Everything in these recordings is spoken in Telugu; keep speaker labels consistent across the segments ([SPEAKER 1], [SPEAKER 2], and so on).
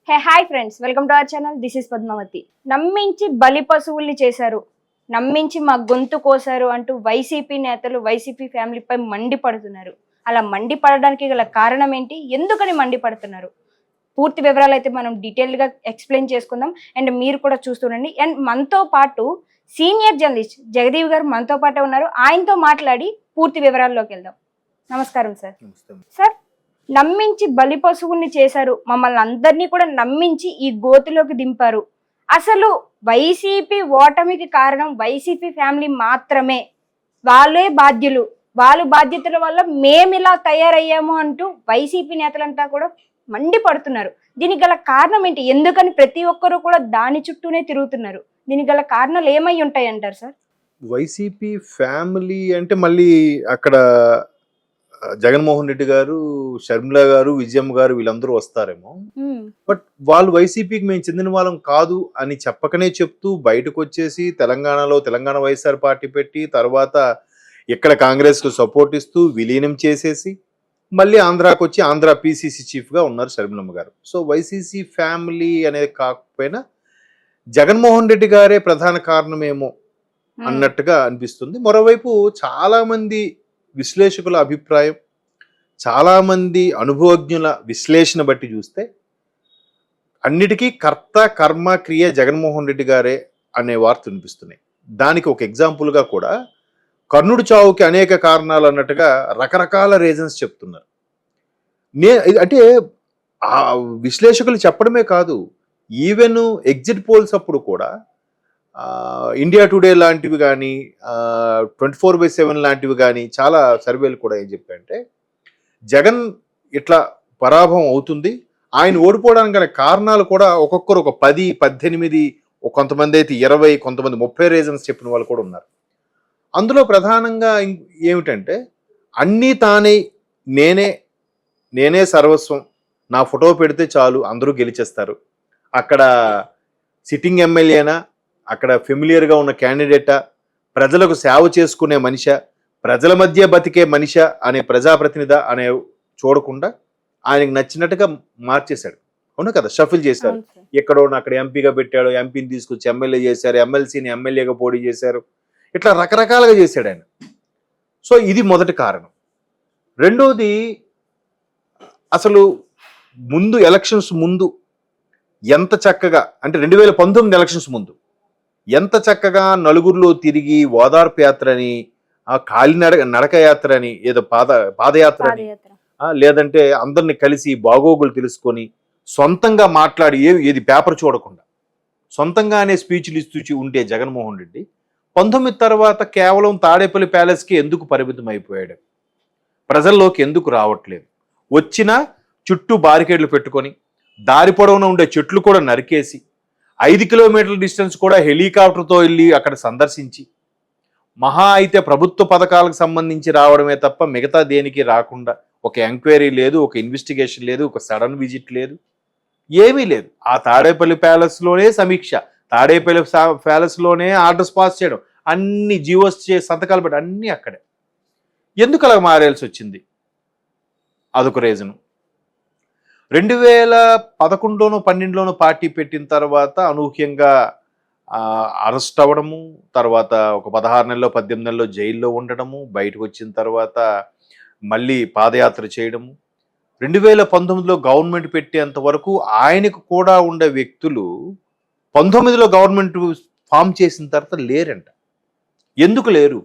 [SPEAKER 1] Hi friends, welcome to our channel. This is Padmavathi. నమ్మించి బలి పశువుల్ని చేశారు, నమ్మించి మా గొంతు కోసారు అంటూ వైసీపీ నేతలు వైసీపీ ఫ్యామిలీపై మండిపడుతున్నారు. అలా మండిపడడానికి గల కారణం ఏంటి, ఎందుకని మండిపడుతున్నారు, పూర్తి వివరాలు అయితే మనం డీటెయిల్గా ఎక్స్ప్లెయిన్ చేసుకుందాం. అండ్ మీరు కూడా చూస్తుండండి. అండ్ మనతో పాటు సీనియర్ జర్నలిస్ట్ జగదీవ్ గారు మనతో పాటే ఉన్నారు. ఆయనతో మాట్లాడి పూర్తి వివరాల్లోకి వెళ్దాం. నమస్కారం సార్. సార్, నమ్మించి బలి పశువుల్ని చేశారు, మమ్మల్ని అందరినీ కూడా నమ్మించి ఈ గోతిలోకి దింపారు. అసలు వైసీపీ ఓటమికి కారణం వైసీపీ ఫ్యామిలీ మాత్రమే, వాళ్ళే బాధ్యులు, వాళ్ళ బాధ్యతల వల్ల మేము ఇలా తయారయ్యాము అంటూ వైసీపీ నేతలంతా కూడా మండిపడుతున్నారు. దీనికి గల కారణం ఏంటి, ఎందుకని ప్రతి ఒక్కరూ కూడా దాని చుట్టూనే తిరుగుతున్నారు? దీనికి గల కారణాలు ఏమై ఉంటాయి అంటారు సార్?
[SPEAKER 2] వైసీపీ ఫ్యామిలీ అంటే మళ్ళీ అక్కడ జగన్మోహన్ రెడ్డి గారు, షర్మిల గారు, విజయమ్మ గారు వీళ్ళందరూ వస్తారేమో. బట్ వాళ్ళు వైసీపీకి మేము చెందిన వాళ్ళం కాదు అని చెప్పకనే చెప్తూ బయటకు వచ్చేసి తెలంగాణలో తెలంగాణ వైఎస్ఆర్ పార్టీ పెట్టి తర్వాత ఇక్కడ కాంగ్రెస్ కు సపోర్ట్ ఇస్తూ విలీనం చేసేసి మళ్ళీ ఆంధ్రాకి వచ్చి ఆంధ్ర పిసిసి చీఫ్ గా ఉన్నారు షర్మిలమ్మ గారు. సో వైసీసీ ఫ్యామిలీ అనేది కాకపోయినా జగన్మోహన్ రెడ్డి గారే ప్రధాన కారణమేమో అన్నట్టుగా అనిపిస్తుంది. మరోవైపు చాలా మంది విశ్లేషకుల అభిప్రాయం, చాలా మంది అనుభవజ్ఞుల విశ్లేషణ బట్టి చూస్తే అన్నిటికీ కర్త కర్మ క్రియ జగన్మోహన్ రెడ్డి గారే అనే వార్త వినిపిస్తున్నాయి. దానికి ఒక ఎగ్జాంపుల్గా కూడా కర్ణుడి చావుకి అనేక కారణాలు అన్నట్టుగా రకరకాల రీజన్స్ చెప్తున్నారు. అంటే ఆ విశ్లేషకులు చెప్పడమే కాదు, ఈవెన్ ఎగ్జిట్ పోల్స్ అప్పుడు కూడా ఇండియా టుడే లాంటివి కానీ 24/7 లాంటివి కానీ చాలా సర్వేలు కూడా ఏం చెప్పాయంటే జగన్ ఇట్లా పరాభవం అవుతుంది, ఆయన ఓడిపోవడానికి గల కారణాలు కూడా ఒక్కొక్కరు ఒక 10, 18, కొంతమంది అయితే 20, కొంతమంది 30 రీజన్స్ చెప్పిన వాళ్ళు కూడా ఉన్నారు. అందులో ప్రధానంగా ఏమిటంటే అన్నీ తానే, నేనే సర్వస్వం, నా ఫోటో పెడితే చాలు అందరూ గెలిచేస్తారు, అక్కడ సిట్టింగ్ ఎమ్మెల్యేనా, అక్కడ ఫెమిలియర్గా ఉన్న క్యాండిడేటా, ప్రజలకు సేవ చేసుకునే మనిషా, ప్రజల మధ్య బతికే మనిషా అనే ప్రజాప్రతినిధి అనే చూడకుండా ఆయనకు నచ్చినట్టుగా మార్చేశాడు. అవును కదా, షఫిల్ చేశారు. ఎక్కడో అక్కడ ఎంపీగా పెట్టాడు, ఎంపీని తీసుకొచ్చి ఎమ్మెల్యే చేశారు, ఎమ్మెల్సీని ఎమ్మెల్యేగా పోటీ చేశారు, ఇట్లా రకరకాలుగా చేశాడు ఆయన. సో ఇది మొదటి కారణం. రెండోది, అసలు ముందు ఎలక్షన్స్ ముందు ఎంత చక్కగా, అంటే 2019 ఎలక్షన్స్ ముందు ఎంత చక్కగా నలుగురిలో తిరిగి ఓదార్పు యాత్రని, నడక యాత్ర అని, ఏదో పాదయాత్ర అని, లేదంటే అందరిని కలిసి బాగోగులు తెలుసుకొని సొంతంగా మాట్లాడి ఏది పేపర్ చూడకుండా సొంతంగానే స్పీచ్లు ఇస్తూ ఉంటే జగన్మోహన్ రెడ్డి 19 తర్వాత కేవలం తాడేపల్లి ప్యాలెస్కి ఎందుకు పరిమితం అయిపోయాడు, ప్రజల్లోకి ఎందుకు రావట్లేదు, వచ్చినా చుట్టూ బారికేడ్లు పెట్టుకొని దారి పొడవున ఉండే చెట్లు కూడా నరికేసి 5 కిలోమీటర్ల డిస్టెన్స్ కూడా హెలికాప్టర్తో వెళ్ళి అక్కడ సందర్శించి మహా అయితే ప్రభుత్వ పథకాలకు సంబంధించి రావడమే తప్ప మిగతా దేనికి రాకుండా ఒక ఎంక్వైరీ లేదు, ఒక ఇన్వెస్టిగేషన్ లేదు, ఒక సడన్ విజిట్ లేదు, ఏమీ లేదు. ఆ తాడేపల్లి ప్యాలెస్లోనే సమీక్ష, తాడేపల్లి ప్యాలెస్లోనే ఆర్డర్స్ పాస్ చేయడం, అన్ని జీవోస్ సంతకాలు పెట్టి అన్నీ అక్కడే. ఎందుకు అలా మారేయాల్సి వచ్చింది, అదొక రీజను. 2011లోనో 12లోనో పార్టీ పెట్టిన తర్వాత అనూహ్యంగా అరెస్ట్ అవ్వడము, తర్వాత ఒక 16 నెలలో 18 నెలలో జైల్లో ఉండడము, బయటకు వచ్చిన తర్వాత మళ్ళీ పాదయాత్ర చేయడము. 2019లో గవర్నమెంట్ పెట్టేంత వరకు ఆయనకు కూడా ఉండే వ్యక్తులు 19లో గవర్నమెంట్ ఫామ్ చేసిన తర్వాత లేరంట. ఎందుకు లేరు,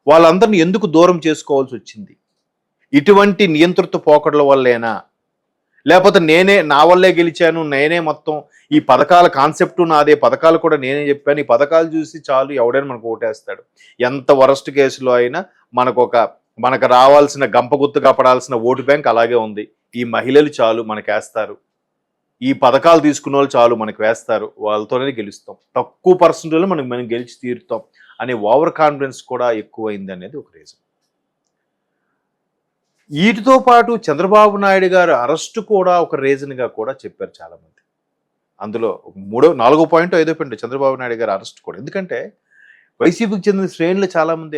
[SPEAKER 2] వాళ్ళందరినీ ఎందుకు దూరం చేసుకోవాల్సి వచ్చింది? ఇటువంటి నియంత్రిత పోకడల వల్లేనా, లేకపోతే నా వల్లే గెలిచాను, నేనే మొత్తం ఈ పథకాల కాన్సెప్ట్ నాదే, పథకాలు కూడా నేనే చెప్పాను, ఈ పథకాలు చూసి చాలు ఎవడైనా మనకు ఓటేస్తాడు, ఎంత వరస్ట్ కేసులో అయినా మనకు రావాల్సిన గంపగుత్తుగా పడాల్సిన ఓటు బ్యాంక్ అలాగే ఉంది, ఈ మహిళలు చాలు మనకు వేస్తారు, ఈ పథకాలు తీసుకున్న వాళ్ళు చాలు మనకు వేస్తారు, వాళ్ళతోనే గెలుస్తాం, తక్కువ పర్సెంటేజ్లో మనం గెలిచి తీరుతాం అనే ఓవర్ కాన్ఫిడెన్స్ కూడా ఎక్కువైంది అనేది ఒక రీజన్. వీటితో పాటు చంద్రబాబు నాయుడు గారు అరెస్ట్ కూడా ఒక రీజన్గా కూడా చెప్పారు చాలామంది. అందులో 4వ పాయింట్ 5వ పాయింట్ చంద్రబాబు నాయుడు గారు అరెస్ట్ కూడా. ఎందుకంటే వైసీపీకి చెందిన శ్రేణులు చాలామంది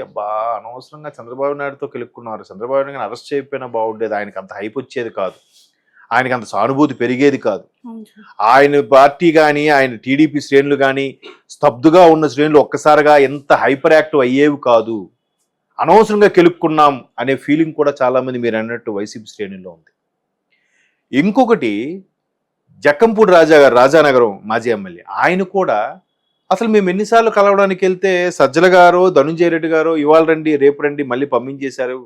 [SPEAKER 2] అనవసరంగా చంద్రబాబు నాయుడుతో కెలుక్కున్నారు, చంద్రబాబు నాయుడు అరెస్ట్ చేయకపోయినా బాగుండేది, ఆయనకు అంత హైప్ వచ్చేది కాదు ఆయనకి అంత సానుభూతి పెరిగేది కాదు.
[SPEAKER 1] అవును సార్.
[SPEAKER 2] ఆయన పార్టీ కానీ ఆయన టీడీపీ శ్రేణులు కానీ స్తబ్దుగా ఉన్న శ్రేణులు ఒక్కసారిగా ఎంత హైపర్ యాక్టివ్ అయ్యేవి కాదు. అనవసరంగా కెలుక్కున్నాం అనే ఫీలింగ్ కూడా చాలా మంది మీరు అన్నట్టు వైసీపీ శ్రేణుల్లో ఉంది. ఇంకొకటి జక్కంపూడి రాజా గారు, రాజానగరం మాజీ ఎమ్మెల్యే, ఆయన కూడా అసలు మేము ఎన్నిసార్లు కలవడానికి వెళ్తే సజ్జల గారు, ధనుంజయ రెడ్డి గారు ఇవాళ రండి రేపు రండి మళ్ళీ పంపించేశారు,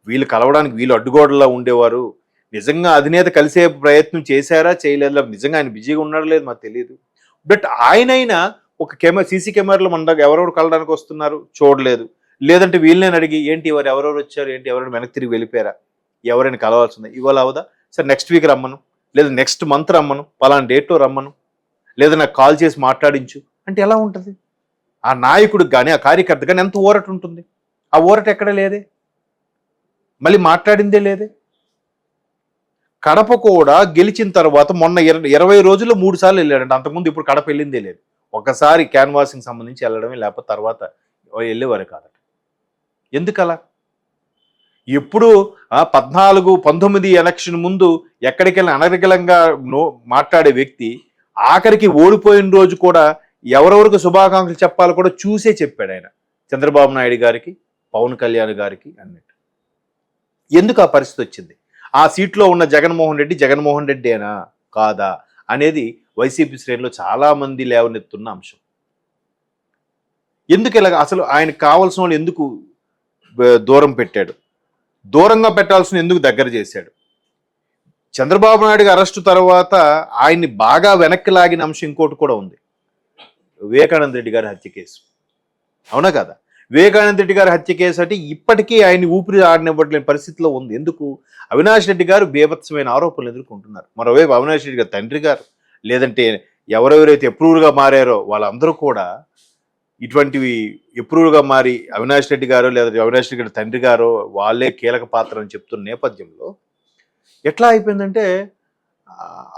[SPEAKER 2] వీళ్ళు కలవడానికి వీళ్ళు అడ్డుగోడలా ఉండేవారు, నిజంగా అధినేత కలిసే ప్రయత్నం చేశారా చేయలేదా, నిజంగా ఆయన బిజీగా ఉన్నాడో లేదు మాకు తెలియదు. బట్ ఆయనైనా ఒక సీసీ కెమెరాలు మన దగ్గర ఎవరెవరు కలవడానికి వస్తున్నారు చూడలేదు. లేదంటే వీళ్ళని అడిగి ఏంటి ఎవరెవరు వచ్చారు, ఏంటి ఎవరైనా వెనక్కి తిరిగి వెళ్ళిపోయారా, ఎవరైనా కలవాల్సిందే, ఇవాళ అవదా సార్ నెక్స్ట్ వీక్ రమ్మను, లేదా నెక్స్ట్ మంత్ రమ్మను, పలానా డేట్లో రమ్మను, లేదా నాకు కాల్ చేసి మాట్లాడించు అంటే ఎలా ఉంటుంది? ఆ నాయకుడికి కానీ ఆ కార్యకర్త కానీ ఎంత ఊరట ఉంటుంది? ఆ ఊరట ఎక్కడ లేదే, మళ్ళీ మాట్లాడిందే లేదే. కడప కూడా గెలిచిన తర్వాత మొన్న 20 రోజుల్లో 3 సార్లు వెళ్ళాడంట. అంతకుముందు ఇప్పుడు కడప వెళ్ళిందే లేదు. ఒకసారి క్యాన్వాసింగ్ సంబంధించి వెళ్ళడమే, లేకపోతే తర్వాత వెళ్ళేవారు కాదట. ఎందుకలా? ఎప్పుడు 14-19 ఎలక్షన్ ముందు ఎక్కడికెళ్ళిన అనర్గళంగా మాట్లాడే వ్యక్తి ఆఖరికి ఓడిపోయిన రోజు కూడా ఎవరెవరికి శుభాకాంక్షలు చెప్పాలో కూడా చూసే చెప్పాడు ఆయన, చంద్రబాబు నాయుడు గారికి, పవన్ కళ్యాణ్ గారికి అన్నట్టు. ఎందుకు ఆ పరిస్థితి వచ్చింది? ఆ సీట్లో ఉన్న జగన్మోహన్ రెడ్డేనా కాదా అనేది వైసీపీ శ్రేణిలో చాలా మంది లేవనెత్తున్న అంశం. ఎందుకు ఇలాగ అసలు ఆయనకు కావాల్సిన వాళ్ళు ఎందుకు దూరం పెట్టాడు, దూరంగా పెట్టాల్సిన ఎందుకు దగ్గర చేశాడు? చంద్రబాబు నాయుడు అరెస్టు తర్వాత ఆయన్ని బాగా వెనక్కి లాగిన అంశం ఇంకోటి కూడా ఉంది, వివేకానంద రెడ్డి గారి హత్య కేసు. అవునా కదా? వివేకానంద రెడ్డి గారి హత్య కేసు అంటే ఇప్పటికీ ఆయన్ని ఊపిరి ఆడనివ్వట్లేని పరిస్థితిలో ఉంది. ఎందుకు? అవినాష్ రెడ్డి గారు బీభత్సమైన ఆరోపణలు ఎదుర్కొంటున్నారు. మరోవైపు అవినాష్ రెడ్డి గారు తండ్రి గారు, లేదంటే ఎవరెవరైతే అప్రూవర్గా మారారో వాళ్ళందరూ కూడా ఇటువంటివి అప్రూవర్గా మారి అవినాష్ రెడ్డి గారు లేదా అవినాష్ రెడ్డి గారి తండ్రి గారు వాళ్ళే కీలక పాత్ర అని చెప్తున్న నేపథ్యంలో ఎట్లా అయిపోయిందంటే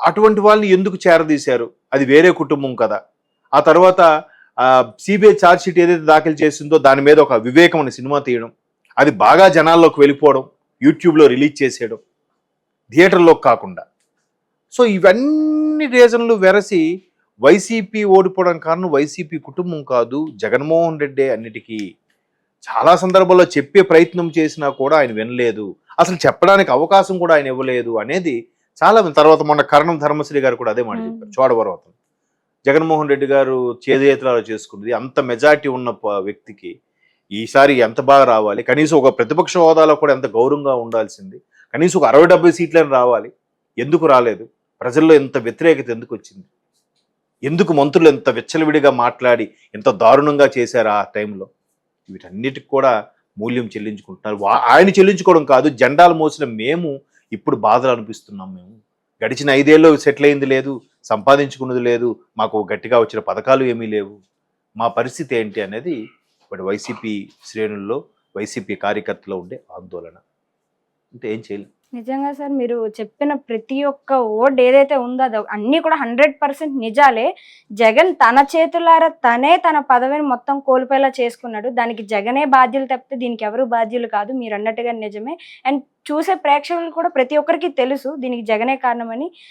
[SPEAKER 2] అటువంటి వాళ్ళని ఎందుకు చేరదీశారు? అది వేరే కుటుంబం కదా. ఆ తర్వాత సిబిఐ ఛార్జ్ షీట్ ఏదైతే దాఖలు చేసిందో దాని మీద ఒక వివేకం అనే సినిమా తీయడం, అది బాగా జనాల్లోకి వెళ్ళిపోవడం, యూట్యూబ్లో రిలీజ్ చేసేయడం, థియేటర్లోకి కాకుండా. సో ఇవన్నీ రీజన్లు వెరసి వైసీపీ ఓడిపోవడం కారణం వైసీపీ కుటుంబం కాదు, జగన్మోహన్ రెడ్డి అన్నిటికీ. చాలా సందర్భాల్లో చెప్పే ప్రయత్నం చేసినా కూడా ఆయన వినలేదు, అసలు చెప్పడానికి అవకాశం కూడా ఆయన ఇవ్వలేదు అనేది చాలా. తర్వాత మొన్న కరణం ధర్మశ్రీ గారు కూడా అదే మాట చెప్పారు, చోడవరం జగన్మోహన్ రెడ్డి గారు చేతులారా చేసుకున్నది, అంత మెజారిటీ ఉన్న వ్యక్తికి ఈసారి ఎంత బాగా రావాలి, కనీసం ఒక ప్రతిపక్ష హోదాలో కూడా ఎంత గౌరవంగా ఉండాల్సింది, కనీసం ఒక 60-70 సీట్లను రావాలి, ఎందుకు రాలేదు? ప్రజల్లో ఎంత వ్యతిరేకత ఎందుకు వచ్చింది? ఎందుకు మంత్రులు ఎంత విచ్చలవిడిగా మాట్లాడి ఎంత దారుణంగా చేశారు ఆ టైంలో? వీటన్నిటికి కూడా మూల్యం చెల్లించుకుంటున్నారు. ఆయన చెల్లించుకోవడం కాదు, జెండాలు మోసిన మేము ఇప్పుడు బాధలు అనిపిస్తున్నాం. మేము గడిచిన 5 ఏళ్ళు సెటిల్ అయింది లేదు, సంపాదించుకున్నది లేదు, మాకు గట్టిగా వచ్చిన పథకాలు ఏమీ లేవు, మా పరిస్థితి ఏంటి అనేది ఇప్పుడు వైసీపీ శ్రేణుల్లో వైసీపీ కార్యకర్తలో ఉండే ఆందోళన. అంటే ఏం చేయలేదు.
[SPEAKER 1] నిజంగా సార్, మీరు చెప్పిన ప్రతి ఒక్క వర్డ్ ఏదైతే ఉందో అది అన్నీ కూడా 100% నిజాలే. జగన్ తన చేతులారా తన పదవిని మొత్తం కోల్పోయేలా చేసుకున్నాడు. దానికి జగనే బాధ్యులు తప్పితే దీనికి ఎవరు బాధ్యులు కాదు. మీరు అన్నట్టుగా నిజమే. అండ్ చూసే ప్రేక్షకులు కూడా ప్రతి ఒక్కరికి తెలుసు దీనికి జగనే కారణమని.